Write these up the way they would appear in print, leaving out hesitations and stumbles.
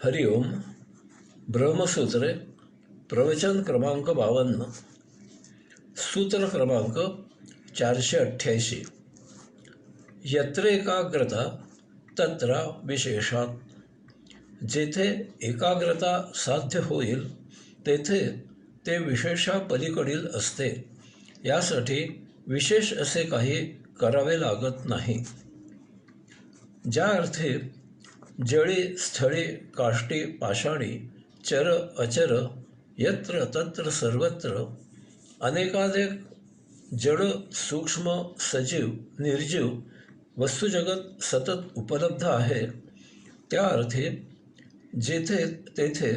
हरिओम. ब्रह्मसूत्रे प्रवचन क्रमांक 52. सूत्र क्रमांक 488. यत्र एकाग्रता तत्र विशेषात. जेथे एकाग्रता साध्य होईल तेथे ते विशेषापलीकडील असते. यासाठी विशेष असे काही करावे लागत नाही. ज्या अर्थी जळी स्थळी काष्टी पाषाणी चर अचर यत्र तत्र सर्वत्र अनेकानेक जड सूक्ष्म सजीव निर्जीव वस्तुजगत सतत उपलब्ध आहे, त्या अर्थी जेथे तेथे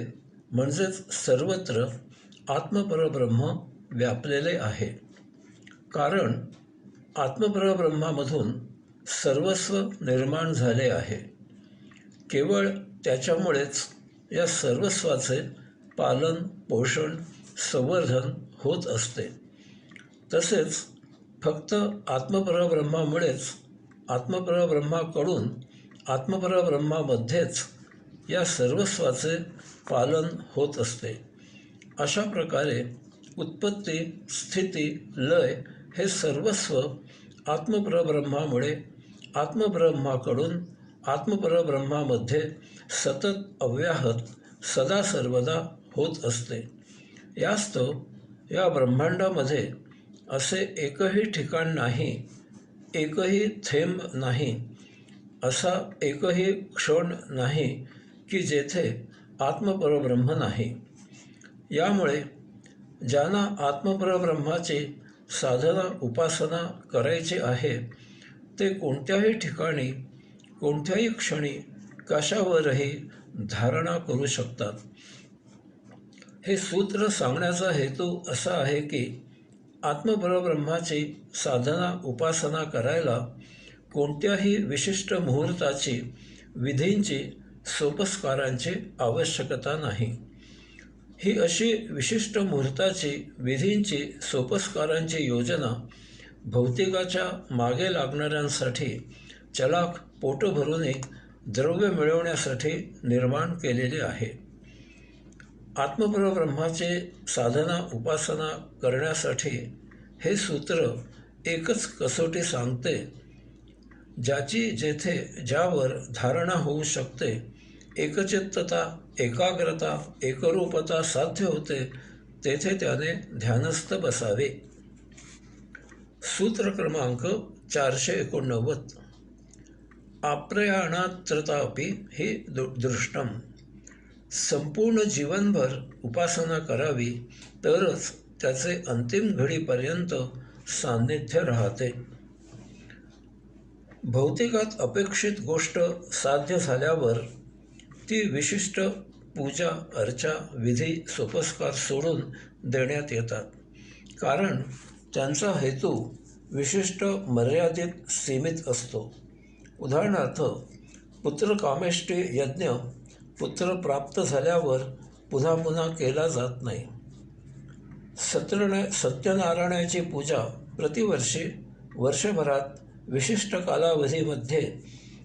म्हणजेच सर्वत्र आत्मपरब्रह्म व्यापलेले आहे. कारण आत्मपरब्रह्मामधून सर्वस्व निर्माण झाले आहे. केवळ त्याच्यामुळेच या सर्वस्वाचे पालन पोषण संवर्धन होत असते. तसेच फक्त आत्मपरब्रह्मामुळेच आत्मपरब्रह्माकडून आत्मपरब्रह्मामध्येच या सर्वस्वाचे पालन होत असते. अशा प्रकारे उत्पत्ती स्थिती लय हे सर्वस्व आत्मपरब्रह्मामुळे आत्मब्रह्माकडून आत्मपरब्रह्मामध्ये सतत अव्याहत सदा सर्वदा होत असते. यास्तव या ब्रह्मांडामध्ये असे एकही ठिकाण नाही, एकही थेंब नाही, असा एकही क्षण नाही की जेथे आत्मपरब्रह्म नाही. यामुळे ज्यांना आत्मपरब्रह्माची साधना उपासना करायची आहे ते कोणत्याही ठिकाणी कोणत्याही क्षणी कशावरही धारणा करू शकतात. हे सूत्र सांगण्याचा हेतू असा आहे की आत्मपरब्रह्माची साधना उपासना करायला कोणत्याही विशिष्ट मुहूर्ताची विधींची सोपस्कारांची आवश्यकता नाही. ही अशी विशिष्ट मुहूर्ताची विधींची सोपस्कारांची योजना भौतिकाच्या मागे लागणाऱ्यांसाठी चलाख पोट भरूनही द्रव्य मिळवण्यासाठी निर्माण केलेली आहे. आत्मपरब्रह्माचे साधना उपासना करण्यासाठी हे सूत्र एकच कसोटी सांगते, ज्याची जेथे ज्यावर धारणा होऊ शकते, एकचित्तता एकाग्रता एकरूपता साध्य होते, तेथे त्याने ध्यानस्थ बसावे. सूत्र क्रमांक 489. आप्रयाणात्रतापि हि दृष्टम. संपूर्ण जीवनभर उपासना करावी तरच त्याचे अंतिम घडीपर्यंत सान्निध्य राहते. भौतिकात अपेक्षित गोष्ट साध्य झाल्यावर ती विशिष्ट पूजा अर्चा विधी सोपस्कार सोडून देण्यात येतात. कारण त्यांचा हेतू विशिष्ट मर्यादित सीमित असतो. उदाहरणार्थ, पुत्रकामेष्टी यज्ञ पुत्र प्राप्त झाल्यावर पुन्हा पुन्हा केला जात नाही. सत्यनारायणाची पूजा प्रतिवर्षी वर्षभरात विशिष्ट कालावधीमध्ये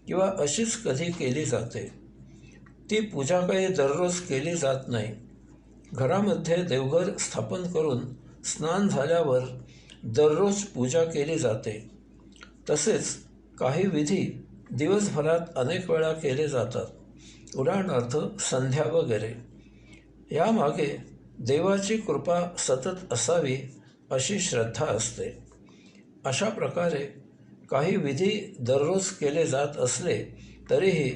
किंवा अशीच कधी केली जाते. ती पूजा काही दररोज केली जात नाही. घरामध्ये देवघर स्थापन करून स्नान झाल्यावर दररोज पूजा केली जाते. तसेच काही विधी दिवसभरात अनेक वेळा केले जातात. उदाहरणार्थ संध्या वगैरे. यामागे देवाची कृपा सतत असावी अशी श्रद्धा असते. अशा प्रकारे काही विधी दररोज केले जात असले तरीही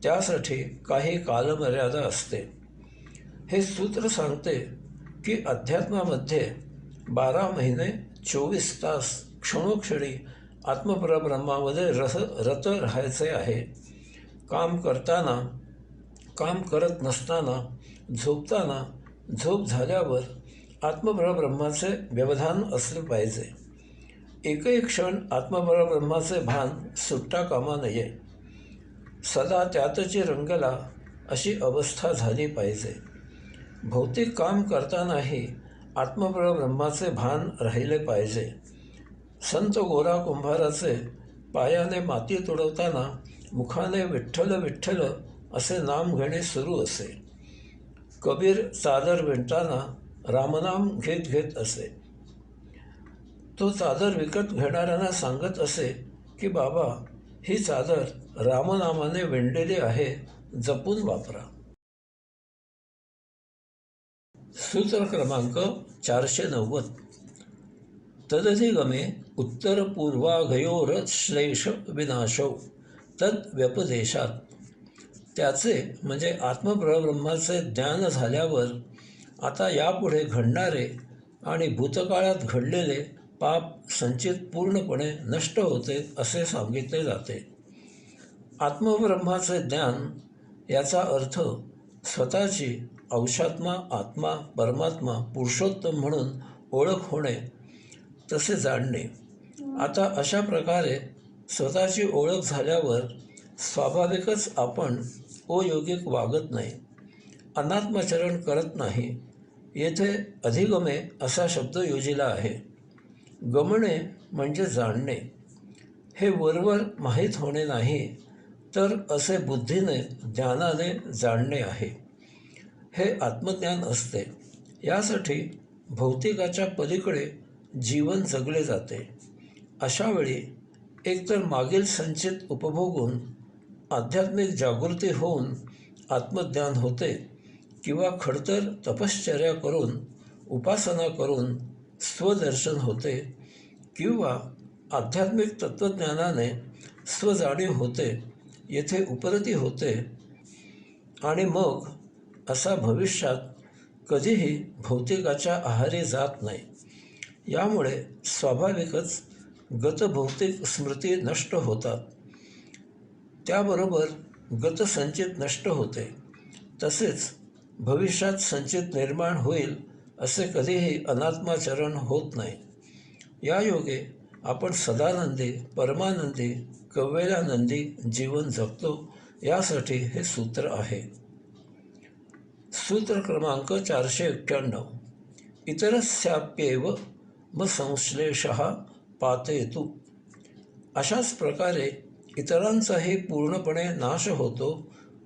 त्यासाठी काही कालमर्यादा असते. हे सूत्र सांगते की अध्यात्मामध्ये 12 महिने 24 तास क्षणोक्षणी आत्मपरब्रह्मामध्ये रत राहायचे आहे. काम करताना, काम करत नसताना, झोपताना, झोप झाल्यावर आत्मपरब्रह्माचे व्यवधान असले पाहिजे. एकही क्षण आत्मपरब्रह्माचे भान सुटता कामा नये. सदा त्यातची रंगला अशी अवस्था झाली पाहिजे. भौतिक काम करतानाही आत्मपरब्रह्माचे भान राहिले पाहिजे. संत गोरा कुंभाराचे पायाने माती तुडवताना मुखाने विठ्ठल विठ्ठल असे नाम घेणे सुरू असे. कबीर चादर विणताना रामनाम घेत घेत असे. तो चादर विकत घेणाऱ्यांना सांगत असे की बाबा, ही चादर रामनामाने विणलेली आहे, जपून वापरा. सूत्र क्रमांक 490. तदधिगमे उत्तरपूर्वाघयोरश्लेष विनाशौ तद्व्यपदेशात. त्याचे म्हणजे आत्मपरब्रह्माचे ज्ञान झाल्यावर आता यापुढे घडणारे आणि भूतकाळात घडलेले पाप संचित पूर्णपणे नष्ट होते असे सांगितले जाते. आत्मब्रह्माचे ज्ञान याचा अर्थ स्वतःची अंशात्मा, आत्मा, परमात्मा, पुरुषोत्तम म्हणून ओळख होणे, तसे जाणणे. आता अशा प्रकारे स्वतःची ओळख झाल्यावर स्वाभाविकच आपण अयोगिक वागत नाही, अनात्मचरण करत नाही. येथे अधिगमे असा शब्द योजिला आहे. गमणे म्हणजे जाणणे. हे वरवर माहीत होणे नाही, तर असे बुद्धीने, ज्ञानाने जाणणे आहे. हे आत्मज्ञान असते. यासाठी भौतिकाच्या पलीकडे जीवन जगले जाते. अशा वेळी एकतर मागील संचित उपभोगून आध्यात्मिक जागृती होऊन आत्मज्ञान होते, किंवा खडतर तपश्चर्या करून, उपासना करून स्वदर्शन होते, किंवा आध्यात्मिक तत्त्वज्ञानाने स्वजाणीव होते, येथे उपरती होते, आणि मग असा भविष्यात कधीही भौतिकाच्या आहारी जात नाही. यामुळे स्वाभाविकच गतभौतिक स्मृती नष्ट होतात. त्याबरोबर गतसंचित नष्ट होते. तसेच भविष्यात संचित निर्माण होईल असे कधीही अनात्माचरण होत नाही. या योगे आपण सदानंदी, परमानंदी, कव्वेलानंदी जीवन जगतो. यासाठी हे सूत्र आहे. सूत्र क्रमांक 491. इतरस्याप्येव म संश्लेषः पातयतु. अशाच प्रकारे इतरांचाही पूर्णपणे नाश होतो,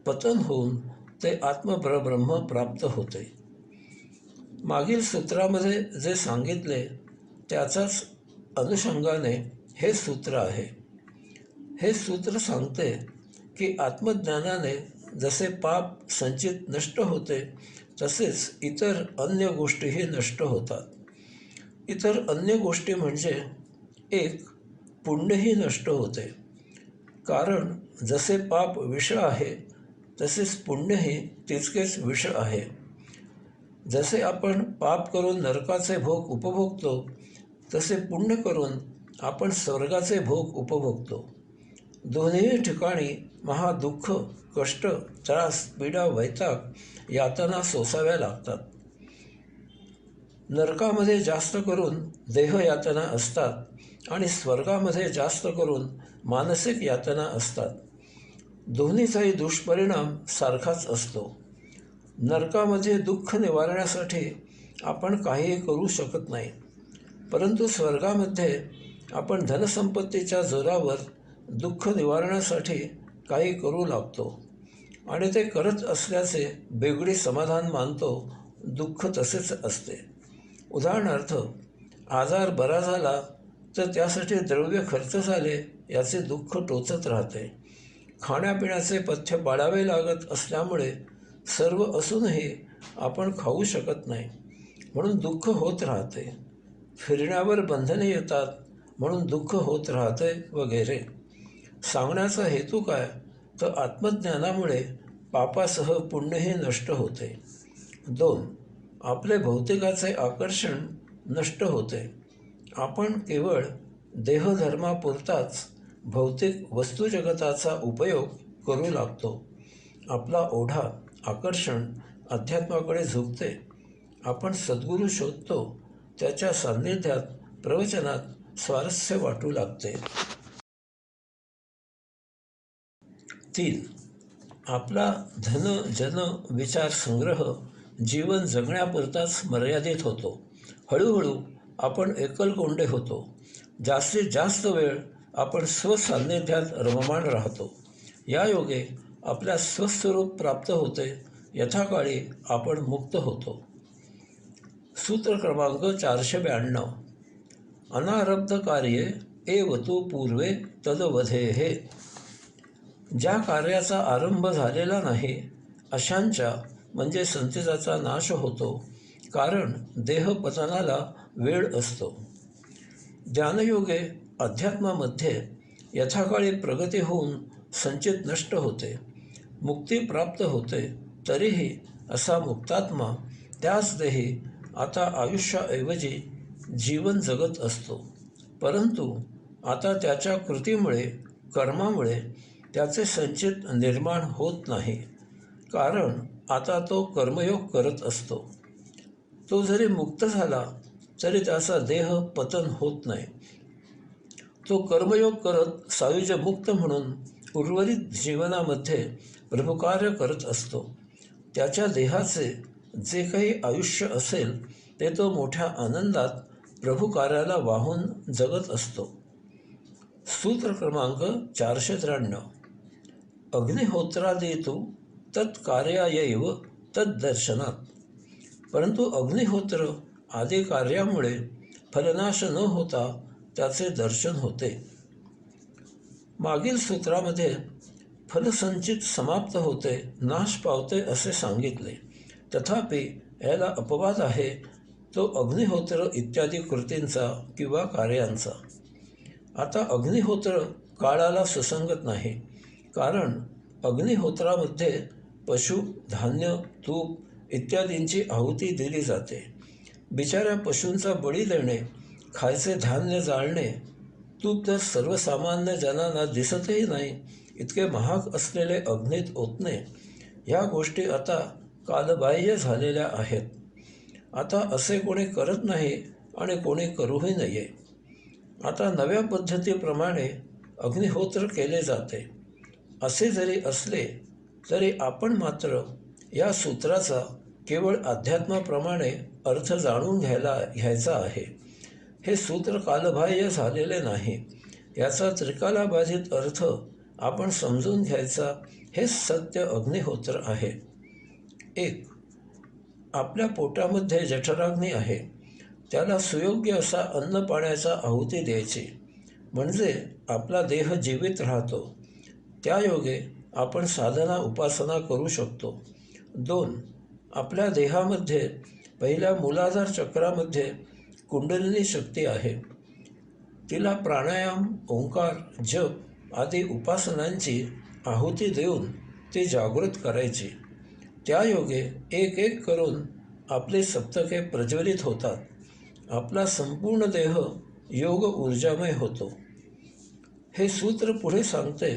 पतन होऊन ते आत्मपरब्रह्म प्राप्त होते. मागील सूत्रामध्ये जे सांगितले त्याचाच अनुषंगाने हे सूत्र आहे. हे सूत्र सांगते की आत्मज्ञानाने जसे पाप संचित नष्ट होते, तसेच इतर अन्य गोष्टीही नष्ट होतात. इतर अन्य गोष्टी म्हणजे एक, पुण्यही नष्ट होते. कारण जसे पाप विष आहे, तसेच पुण्यही तितकेच विष आहे. जसे आपण पाप करून नरकाचे भोग उपभोगतो, तसे पुण्य करून आपण स्वर्गाचे भोग उपभोगतो. दोन्ही ठिकाणी महादुःख, कष्ट, त्रास, पीडा, वैताग, यातना सोसाव्या लागतात. नरकामध्ये जास्त करून देहयातना असतात आणि स्वर्गामध्ये जास्त करून मानसिक यातना असतात. दोन्हीचाही दुष्परिणाम सारखाच असतो. नरकामध्ये दुःख निवारण्यासाठी आपण काहीही करू शकत नाही, परंतु स्वर्गामध्ये आपण धनसंपत्तीच्या जोरावर दुःख निवारण्यासाठी काही करू लागतो आणि ते करत असल्याचे बेगडी समाधान मानतो. दुःख तसेच असते. उदाहरणार्थ, आजार बरा झाला तर त्यासाठी द्रव्य खर्च झाले याचे दुःख टोचत राहते. खाण्यापिण्याचे पथ्य पाळावे लागत असल्यामुळे सर्व असूनही आपण खाऊ शकत नाही, म्हणून दुःख होत राहते. फिरण्यावर बंधने येतात म्हणून दुःख होत राहते, वगैरे. सांगण्याचा हेतू काय, तर आत्मज्ञानामुळे पापासह पुण्यही नष्ट होते. 2. आपले भौतिकाचे आकर्षण नष्ट होते. आपण केवळ देहधर्मापुरताच भौतिक वस्तुजगताचा उपयोग करू लागतो. आपला ओढा, आकर्षण अध्यात्माकडे झुकते. आपण सद्गुरू शोधतो. त्याच्या सान्निध्यात, प्रवचनात स्वारस्य वाटू लागते. 3. आपला धन, जन, विचार संग्रह जीवन जगण्यापुरताच मर्यादित होतो. हळूहळू आपण एकलकोंडे होतो. जास्तीत जास्त वेळ आपण स्वसान्निध्यात रममाण राहतो. या योगे आपल्या स्वस्वरूप प्राप्त होते, यथाकाळी आपण मुक्त होतो. सूत्र क्रमांक 492. अनारब्ध कार्ये एव तु पूर्वे तदवधेः. ज्या कार्याचा आरंभ झालेला नाही अशांच्या म्हणजे संचिताचा नाश होतो, कारण देहपतनाला वेळ असतो. ज्ञानयोगे अध्यात्मामध्ये यथाकाळी प्रगती होऊन संचित नष्ट होते, मुक्ती प्राप्त होते. तरीही असा मुक्तात्मा त्याच देही आता आयुष्याऐवजी जीवन जगत असतो, परंतु आता त्याच्या कृतीमुळे, कर्मामुळे त्याचे संचित निर्माण होत नाही, कारण आता तो कर्मयोग करत असतो. तो जरी मुक्त झाला तरी त्याचा देह पतन होत नाही. तो कर्मयोग करत सायुज्य मुक्त म्हणून उर्वरित जीवनामध्ये प्रभुकार्य करत असतो. त्याच्या देहाचे जे काही आयुष्य असेल ते तो मोठ्या आनंदात प्रभुकार्याला वाहून जगत असतो. सूत्र क्रमांक 493. अग्निहोत्रादी तु तत्कार्यायैव तद्दर्शनात. परंतु अग्निहोत्र आदी कार्यामुळे फलनाश न होता त्याचे दर्शन होते. मागील सूत्रामध्ये फलसंचित समाप्त होते, नाश पावते असे सांगितले. तथापि याला अपवाद आहे, तो अग्निहोत्र इत्यादी कृतींचा किंवा कार्यांचा. आता अग्निहोत्र काळाला सुसंगत नाही, कारण अग्निहोत्रामध्ये पशु, धान्य, तूप इत्यादींची आहुती दिली जाते. बिचाऱ्या पशूंचा बळी देणे, खायचे धान्य जाळणे, तूप तर सर्वसामान्य जनांना दिसतही नाही इतके महाग असलेले अग्नीत ओतणे, ह्या गोष्टी आता कालबाह्य झालेल्या आहेत. आता असे कोणी करत नाही आणि कोणी करूही नये. आता नव्या पद्धतीप्रमाणे अग्निहोत्र केले जाते. असे जरी असले तरी आपण मात्र या सूत्राचा केवळ अध्यात्माप्रमाणे अर्थ जाणून घ्यायचा आहे. हे सूत्र कालबाह्य झालेले नाही, याचा त्रिकालाबाधित अर्थ आपण समजून घ्यायचा. हे सत्य अग्निहोत्र आहे. 1. आपल्या पोटामध्ये जठराग्नी आहे, त्याला सुयोग्य असा अन्न पाण्याचा आहुती द्यायची, म्हणजे आपला देह जीवित राहतो. त्यायोगे आपण साधना उपासना करू शकतो. 2. आपल्या देहामध्ये पहिल्या मूलाधार चक्रामध्ये कुंडलिनी शक्ती आहे. तिला प्राणायाम, ओंकार, जप आदी उपासनांची आहुती देऊन ती जागृत करायची. त्यायोगे एक एक करून आपले सप्तके प्रज्वलित होतात. आपला संपूर्ण देह योग ऊर्जामय होतो. हे सूत्र पुढे सांगते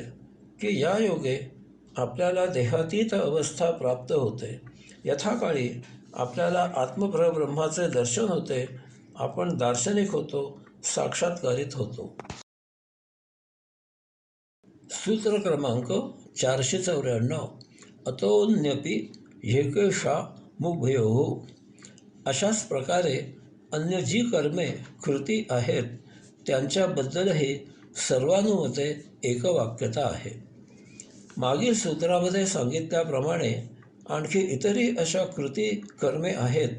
की या योगे आपल्याला देहातीत अवस्था प्राप्त होते. यथाकाळी आपल्याला आत्मपरब्रह्माचे दर्शन होते. आपण दार्शनिक होतो, साक्षात्कारित होतो. सूत्र क्रमांक 494. अतोऽन्यपि ह्येकेषा मुभयोः. अशाच प्रकारे अन्य जी कर्मे कृती आहेत त्यांच्याबद्दलही सर्वानुमते एकवाक्यता आहे. मागील सूत्रामध्ये सांगितल्याप्रमाणे आणखी इतरही अशा कृती कर्मे आहेत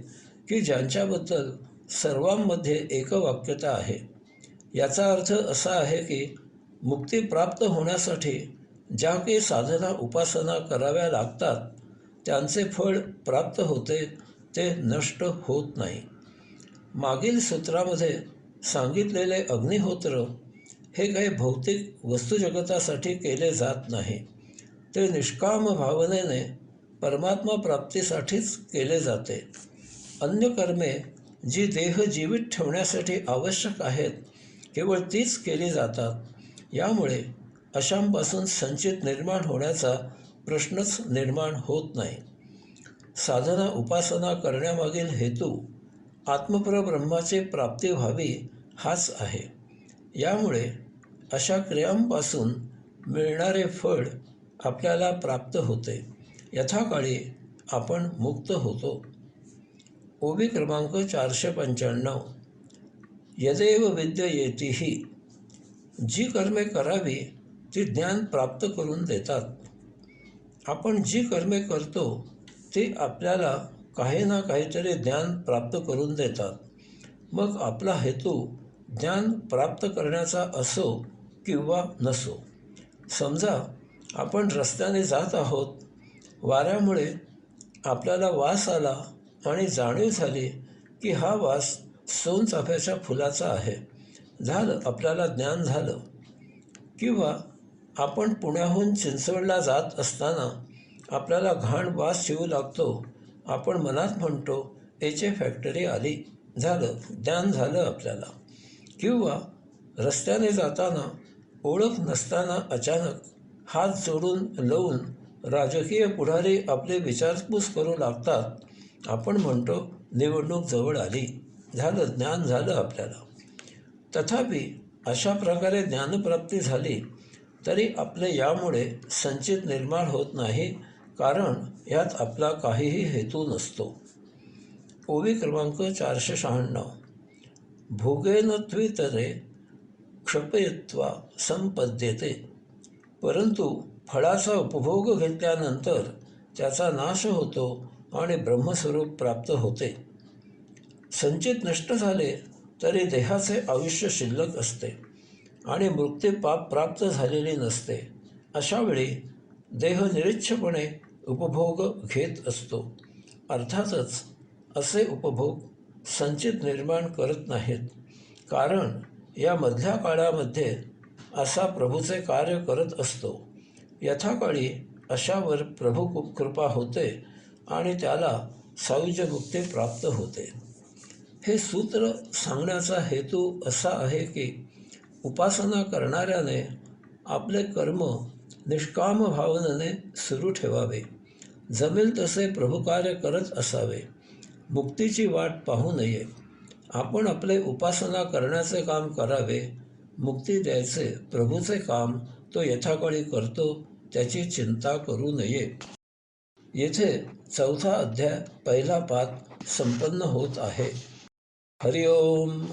की ज्यांच्याबद्दल सर्वांमध्ये एकवाक्यता आहे. याचा अर्थ असा आहे की मुक्ती प्राप्त होण्यासाठी ज्या काही साधना उपासना कराव्या लागतात त्यांचे फळ प्राप्त होते, ते नष्ट होत नाही. मागील सूत्रामध्ये सांगितलेले अग्निहोत्र हे काही भौतिक वस्तुजगतासाठी केले जात नाही. ते निष्काम भावनेने परमात्मा प्राप्तीसाठीच केले जाते. अन्य कर्मे जी देह जीवित ठेवण्यासाठी आवश्यक आहेत केवळ तीच केली जातात. यामुळे अशांपासून संचित निर्माण होण्याचा प्रश्नच निर्माण होत नाही. साधना उपासना करण्यामागील हेतू आत्मपरब्रह्माची प्राप्ती व्हावी हाच आहे. यामुळे अशा क्रियांपासून मिळणारे फळ आपल्याला प्राप्त होते. यथाकाळी आपण मुक्त होतो. ओबी क्रमांक 495. यदेव विद्ययेति हि. जी कर्मे करावी ती ज्ञान प्राप्त करून देतात. आपण जी कर्मे करतो ती आपल्याला काही ना काहीतरी ज्ञान प्राप्त करून देतात. मग आपला हेतू ज्ञान प्राप्त करण्याचा असो किंवा नसो. समजा आपण रस्त्याने जात आहोत, वाऱ्यामुळे आपल्याला वास आला आणि जाणीव झाली की हा वास सोनचाफ्याच्या फुलाचा आहे. झालं, आपल्याला ज्ञान झालं. किंवा आपण पुण्याहून चिंचवडला जात असताना आपल्याला घाण वास येऊ लागतो. आपण मनात म्हणतो याची फॅक्टरी आली. झालं, ज्ञान झालं आपल्याला. किंवा रस्त्याने जाताना ओळख नसताना अचानक हात जोडून लावून राजकीय पुढारी आपली विचारपूस करू लागतात. आपण म्हणतो निवडणूक जवळ आली. झालं, ज्ञान झालं आपल्याला. तथापि अशा प्रकारे ज्ञानप्राप्ती झाली तरी आपले यामुळे संचित निर्माण होत नाही, कारण यात आपला काहीही हेतू नसतो. ओवी क्रमांक 496. भोगेन त्वितरे क्षपयित्वा संपद्यते. परंतु फळाचा उपभोग घेतल्यानंतर त्याचा नाश होतो आणि ब्रह्मस्वरूप प्राप्त होते. संचित नष्ट झाले तरी देहाचे आयुष्य शिल्लक असते आणि मृत्यूपाप प्राप्त झालेली नसते. अशावेळी देह निरीच्छपणे उपभोग घेत असतो. अर्थातच असे उपभोग संचित निर्माण करत नाहीत, कारण या मधल्या काळामध्ये असा प्रभूचे कार्य करत असतो. यथाकाळी अशावर प्रभू कृपा होते आणि त्याला सायुज्यमुक्ती प्राप्त होते. हे सूत्र सांगण्याचा हेतू असा आहे की उपासना करणाऱ्याने आपले कर्म निष्काम भावनेने सुरू ठेवावे. जमेल तसे प्रभुकार्य करत असावे. मुक्तीची वाट पाहू नये. आपण आपले उपासना करण्याचे काम करावे. मुक्ती द्यायचे प्रभूचे काम तो यथाकाळी करतो, त्याची चिंता करू नये. येथे 4था अध्याय 1ला पाद संपन्न होत आहे. हरिओम.